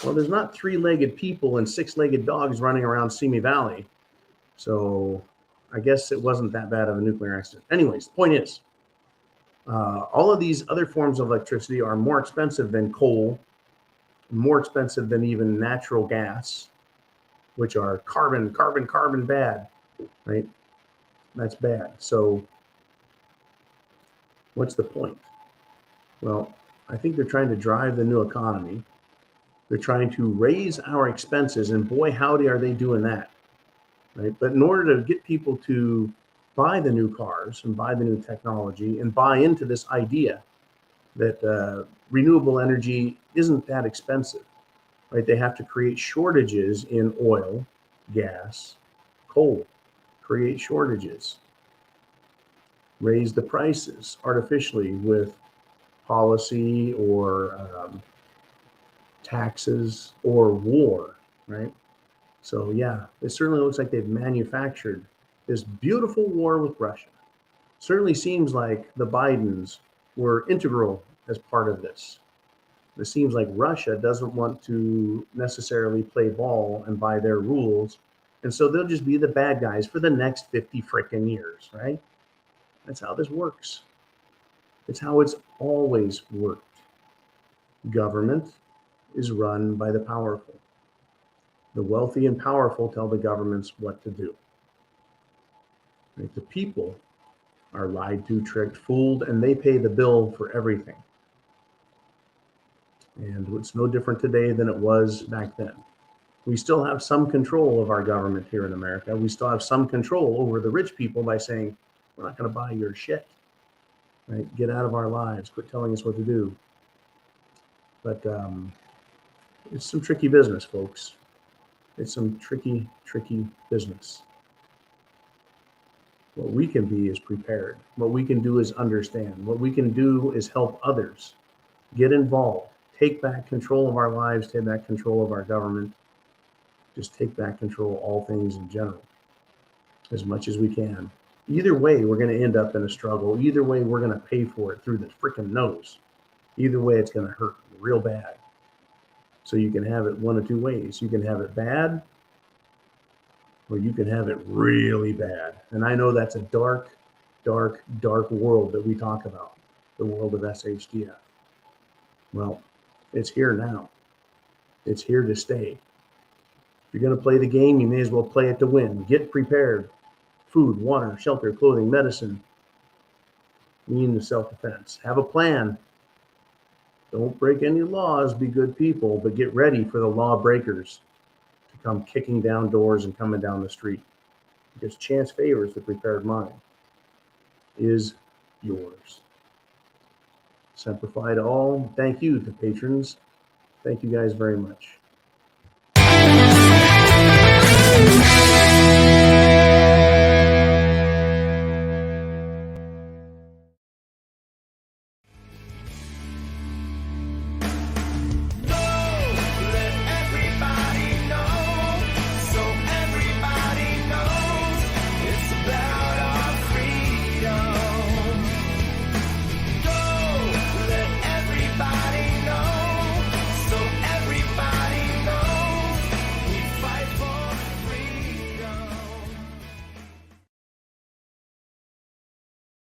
Well, there's not 3-legged people and 6-legged dogs running around Simi Valley. So I guess it wasn't that bad of a nuclear accident. Anyways, the point is, all of these other forms of electricity are more expensive than coal, more expensive than even natural gas, which are carbon bad, right? That's bad. So what's the point? Well, I think they're trying to drive the new economy. They're trying to raise our expenses, and boy, howdy, are they doing that, right? But in order to get people to buy the new cars and buy the new technology and buy into this idea that renewable energy isn't that expensive, right? They have to create shortages in oil, gas, coal, create shortages, raise the prices artificially with policy or taxes or war, right? So yeah, it certainly looks like they've manufactured this beautiful war with Russia. Certainly seems like the Bidens were integral as part of this. It seems like Russia doesn't want to necessarily play ball and by their rules, and so they'll just be the bad guys for the next 50 frickin' years, right? That's how this works. It's how it's always worked. Government is run by the powerful. The wealthy and powerful tell the governments what to do. Right? The people are lied to, tricked, fooled, and they pay the bill for everything. And it's no different today than it was back then. We still have some control of our government here in America. We still have some control over the rich people by saying, we're not going to buy your shit. Right? Get out of our lives. Quit telling us what to do. But it's some tricky business, folks. It's some tricky business. What we can be is prepared. What we can do is understand. What we can do is help others. Get involved. Take back control of our lives. Take back control of our government. Just take back control of all things in general as much as we can. Either way, we're going to end up in a struggle. Either way, we're going to pay for it through the freaking nose. Either way, it's going to hurt real bad. So you can have it one of two ways. You can have it bad, or you can have it really bad. And I know that's a dark world that we talk about, the world of SHDF. Well, it's here now. It's here to stay. If you're going to play the game, you may as well play it to win. Get prepared. Food, water, shelter, clothing, medicine. Mean the self-defense. Have a plan. Don't break any laws, be good people, but get ready for the lawbreakers to come kicking down doors and coming down the street. Because chance favors the prepared mind is yours. Semper Fi to all. Thank you to patrons. Thank you guys very much.